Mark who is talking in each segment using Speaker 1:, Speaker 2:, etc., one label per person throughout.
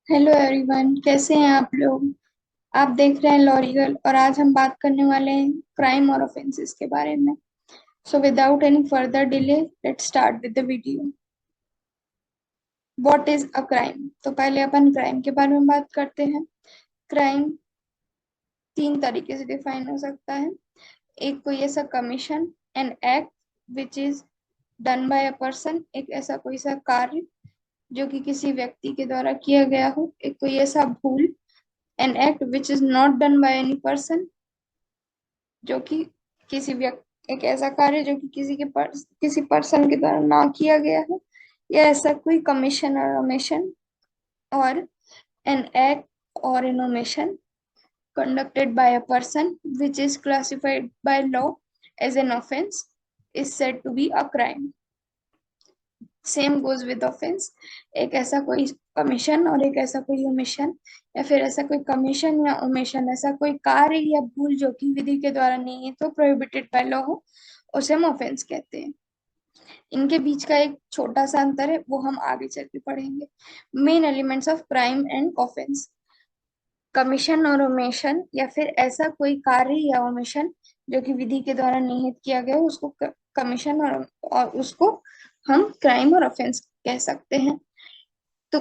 Speaker 1: Hello everyone, कैसे हैं आप लोग। आप देख रहे हैं लॉरियल और आज हम बात करने वाले हैं क्राइम और ऑफेंसेस के बारे में। So without any further delay let's start with the video. What is a crime. तो पहले अपन क्राइम के बारे में बात करते हैं। क्राइम तीन तरीके से डिफाइन हो सकता है। एक कोई ऐसा commission, an act which is done by a person, एक ऐसा कोई सा कार्य जो कि किसी व्यक्ति के द्वारा किया गया हो। एक कोई ऐसा भूल, an act which is not done by any person, जो कि किसी व्यक्ति, एक ऐसा कार्य जो कि किसी पर्सन के द्वारा ना किया गया है, या ऐसा कोई कमीशन और ओमिशन, और an act or an omission conducted by a person which is classified by law as an offense is said to be a crime. Same goes with offence. एक ऐसा कोई कमीशन और एक ऐसा कोई ओमिशन, या फिर ऐसा कोई कमीशन या ओमिशन, ऐसा कोई कार्य या भूल जो कि विधि के द्वारा नहीं है तो प्रोहिबिटेड बाय लॉ हो, उसे हम ऑफेंस कहते हैं। इनके बीच का एक छोटा सा अंतर है, वो हम आगे चल के पढ़ेंगे। Main elements of crime and offence. Commission और ओमिशन, या फिर ऐसा कोई कार्य या ओमिशन जो कि विधि के द्वारा निहित किया गया हो, उसको कमीशन और उसको हम क्राइम और ऑफेंस कह सकते हैं। तो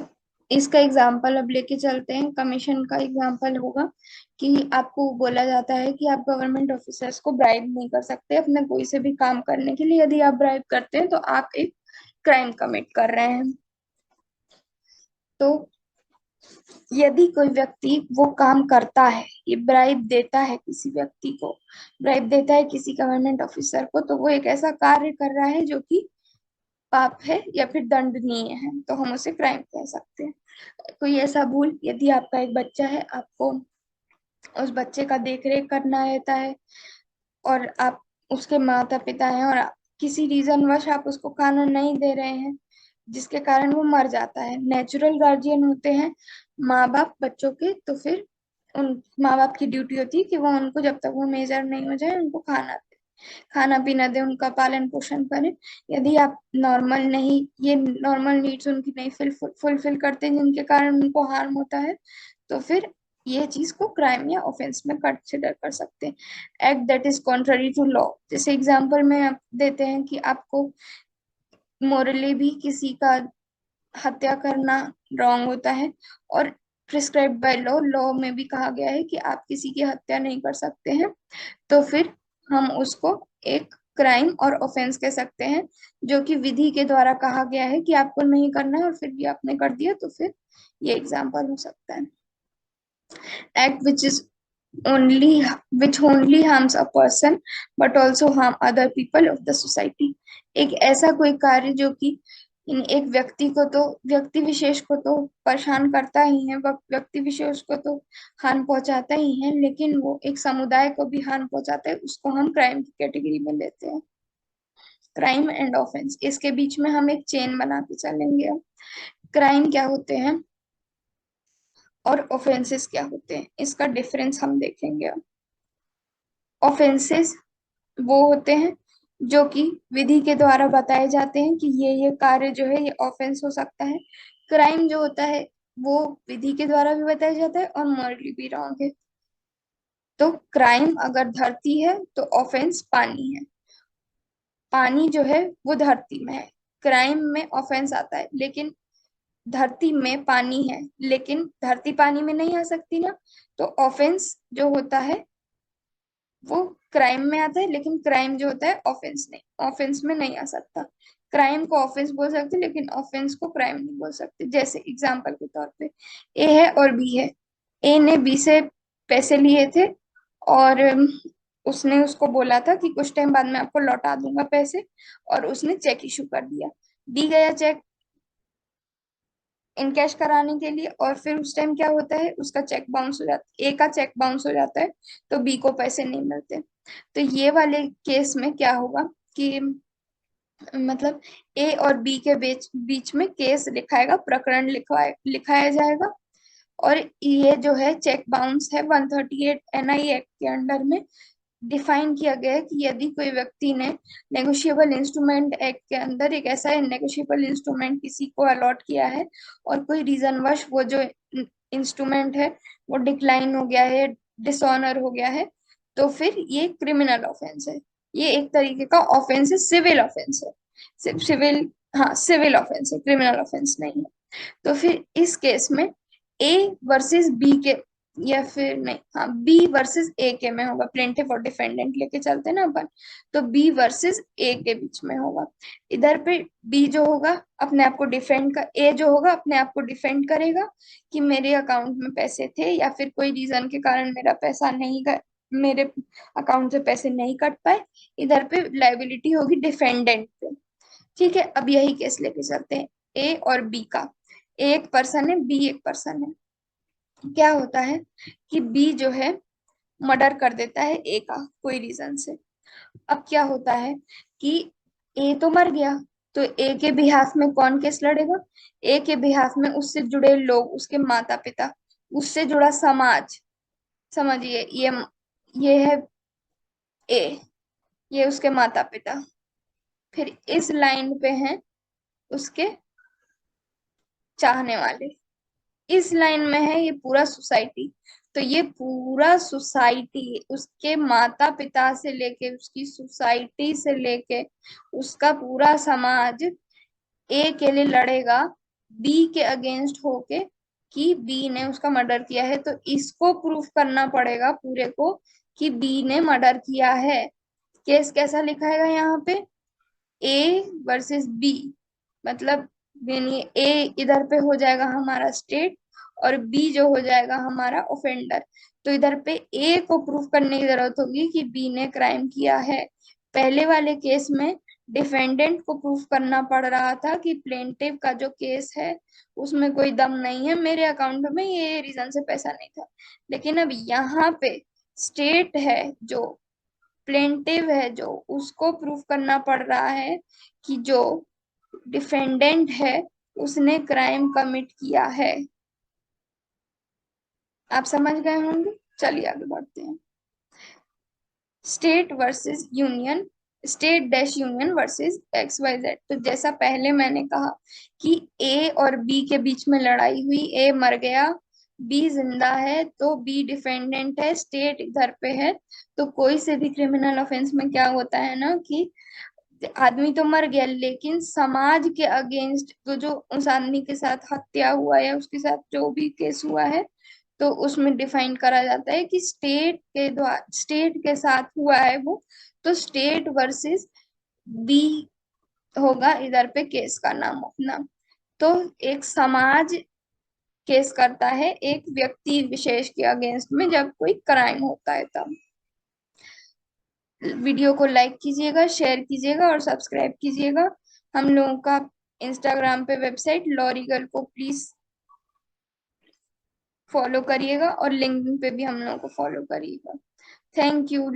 Speaker 1: इसका एग्जाम्पल अब लेके चलते हैं। कमीशन का एग्जाम्पल होगा कि आपको बोला जाता है कि आप गवर्नमेंट ऑफिसर्स को ब्राइब नहीं कर सकते अपने कोई से भी काम करने के लिए। यदि आप ब्राइब करते हैं तो आप एक क्राइम कमिट कर रहे हैं। तो यदि कोई व्यक्ति वो काम करता है, ये ब्राइब देता है किसी व्यक्ति को, ब्राइब देता है किसी गवर्नमेंट ऑफिसर को, तो वो एक ऐसा कार्य कर रहा है जो कि पाप है या फिर दंडनीय है, तो हम उसे क्राइम कह सकते हैं। कोई ऐसा भूल, यदि आपका एक बच्चा है, आपको उस बच्चे का देख रेख करना रहता है, और आप उसके माता पिता हैं, और किसी रीजन वश आप उसको खाना नहीं दे रहे हैं जिसके कारण वो मर जाता है। नेचुरल गार्जियन होते हैं माँ बाप बच्चों के, तो फिर उन माँ बाप की ड्यूटी होती है कि वो उनको, जब तक वो मेजर नहीं हो जाए, उनको खाना पीना दे, उनका पालन पोषण करें। यदि आप नॉर्मल नहीं, ये नॉर्मल नीड्स उनकी नहीं फुलफिल करते जिनके कारण उनको हार्म होता है, तो फिर ये चीज को क्राइम या ऑफेंस में कंसिडर कर सकते हैं। Act that is contrary to law, जैसे एग्जांपल में आप देते हैं कि आपको मोरली भी किसी का हत्या करना रॉन्ग होता है, और प्रिस्क्राइब बाय लॉ, लॉ में भी कहा गया है कि आप किसी की हत्या नहीं कर सकते हैं, तो फिर हम उसको एक क्राइम और ऑफेंस कह सकते हैं, जो कि विधि के द्वारा कहा गया है कि आपको नहीं करना है और फिर भी आपने कर दिया, तो फिर ये एग्जाम्पल हो सकता है। Act only which only harms a person but also harm other people of the society। एक ऐसा कोई कार्य जो कि इन एक व्यक्ति को तो, व्यक्ति विशेष को तो परेशान करता ही है, व्यक्ति विशेष को तो हानि पहुंचाता ही है, लेकिन वो एक समुदाय को भी हानि पहुंचाता है, उसको हम क्राइम की कैटेगरी में लेते हैं। क्राइम एंड ऑफेंस, इसके बीच में हम एक चेन बना के चलेंगे। क्राइम क्या होते हैं और ऑफेंसेस क्या होते हैं, इसका डिफरेंस हम देखेंगे। ऑफेंसेस वो होते हैं जो कि विधि के द्वारा बताए जाते हैं कि ये कार्य जो है ये ऑफेंस हो सकता है। क्राइम जो होता है वो विधि के द्वारा भी बताया जाता है और मॉरली भी रॉन्ग है। तो क्राइम अगर धरती है तो ऑफेंस पानी है। पानी जो है वो धरती में है, क्राइम में ऑफेंस आता है, लेकिन धरती में पानी है, लेकिन धरती पानी में नहीं आ सकती ना, तो ऑफेंस जो होता है वो क्राइम में आता है, लेकिन क्राइम जो होता है ऑफेंस नहीं, ऑफेंस में नहीं आ सकता। क्राइम को ऑफेंस बोल सकते लेकिन ऑफेंस को क्राइम नहीं बोल सकते। जैसे एग्जांपल के तौर पे ए है और बी है। ए ने बी से पैसे लिए थे, और उसने उसको बोला था कि कुछ टाइम बाद मैं आपको लौटा दूंगा पैसे, और उसने चेक इशू कर दिया। डी गया चेक इनकैश कराने के लिए, और फिर उस टाइम क्या होता है, उसका चेक बाउंस हो जाता है, ए का चेक बाउंस हो जाता है, तो बी को पैसे नहीं मिलते। तो ये वाले केस में क्या होगा कि मतलब ए और बी के बीच बीच में केस लिखाएगा, प्रकरण लिखाया जाएगा, और ये जो है चेक बाउंस है 138 एनआई एक्ट के अंडर में। डिफाइन किया गया है कि यदि कोई व्यक्ति ने नेगोशिएबल इंस्ट्रूमेंट एक्ट के अंदर एक ऐसा नेगोशिएबल इंस्ट्रूमेंट किसी को अलॉट किया है और कोई रीजन वश वो जो इंस्ट्रूमेंट है वो डिक्लाइन हो गया है, डिसऑनर हो गया है, तो फिर ये क्रिमिनल ऑफेंस है। ये एक तरीके का ऑफेंस है, सिविल ऑफेंस है, सिविल, हाँ सिविल ऑफेंस है, क्रिमिनल ऑफेंस नहीं है। तो फिर इस केस में ए वर्सेस बी के, या फिर नहीं, हाँ बी वर्सेस ए के में होगा, प्लेंटिफ और डिफेंडेंट लेके चलते हैं ना अपन, तो बी वर्सेस ए के बीच में होगा। इधर पे बी जो होगा अपने आप को डिफेंड कर, ए जो होगा अपने आप को डिफेंड करेगा कि मेरे अकाउंट में पैसे थे या फिर कोई रीजन के कारण मेरा पैसा नहीं कर, मेरे अकाउंट से पैसे नहीं कट पाए। इधर पे लाइबिलिटी होगी डिफेंडेंट पे। ठीक है, अब यही केस लेके चलते हैं ए और बी का। ए एक पर्सन है, बी एक पर्सन है। क्या होता है कि बी जो है मर्डर कर देता है ए का कोई रीजन से। अब क्या होता है कि ए तो मर गया, तो ए के बिहाफ में कौन केस लड़ेगा? ए के बिहाफ में उससे जुड़े लोग, उसके माता पिता, उससे जुड़ा समाज। समझिए, ये है ए, ये उसके माता पिता। फिर इस लाइन पे हैं उसके चाहने वाले, इस लाइन में है ये पूरा सोसाइटी। तो ये पूरा सोसाइटी, उसके माता पिता से लेके, उसकी सोसाइटी से लेके, उसका पूरा समाज ए के लिए लड़ेगा बी के अगेंस्ट होके कि बी ने उसका मर्डर किया है। तो इसको प्रूफ करना पड़ेगा पूरे को कि बी ने मर्डर किया है। केस कैसा लिखाएगा यहाँ पे? ए वर्सेस बी, मतलब यानी ए इधर पे हो जाएगा हमारा स्टेट और बी जो हो जाएगा हमारा ऑफेंडर। तो इधर पे ए को प्रूफ करने की जरूरत होगी कि बी ने क्राइम किया है। पहले वाले केस में डिफेंडेंट को प्रूफ करना पड़ रहा था कि प्लेंटिव का जो केस है उसमें कोई दम नहीं है, मेरे अकाउंट में ये रीजन से पैसा नहीं था। लेकिन अब यहाँ पे स्टेट है जो प्लेंटिव है, जो उसको प्रूफ करना पड़ रहा है कि जो डिफेंडेंट है उसने क्राइम कमिट किया है। आप समझ गए होंगे, चलिए आगे बढ़ते हैं। State versus union, state dash union versus X Y Z. तो जैसा पहले मैंने कहा कि ए और बी के बीच में लड़ाई हुई, ए मर गया, बी जिंदा है, तो बी डिफेंडेंट है, स्टेट इधर पे है। तो कोई से भी क्रिमिनल ऑफेंस में क्या होता है ना कि आदमी तो मर गया लेकिन समाज के अगेंस्ट तो जो उस आदमी के साथ हत्या हुआ या उसके साथ जो भी केस हुआ है, तो उसमें डिफाइन करा जाता है कि स्टेट के द्वारा, स्टेट के साथ हुआ है वो, तो स्टेट वर्सेस बी होगा इधर पे केस का नाम अपना। तो एक समाज केस करता है एक व्यक्ति विशेष के अगेंस्ट में जब कोई क्राइम होता है तब। वीडियो को लाइक कीजिएगा, शेयर कीजिएगा और सब्सक्राइब कीजिएगा। हम लोगों का इंस्टाग्राम पे वेबसाइट लॉरिगल को प्लीज फॉलो करिएगा और लिंक्डइन पे भी हम लोगों को फॉलो करिएगा। Thank you.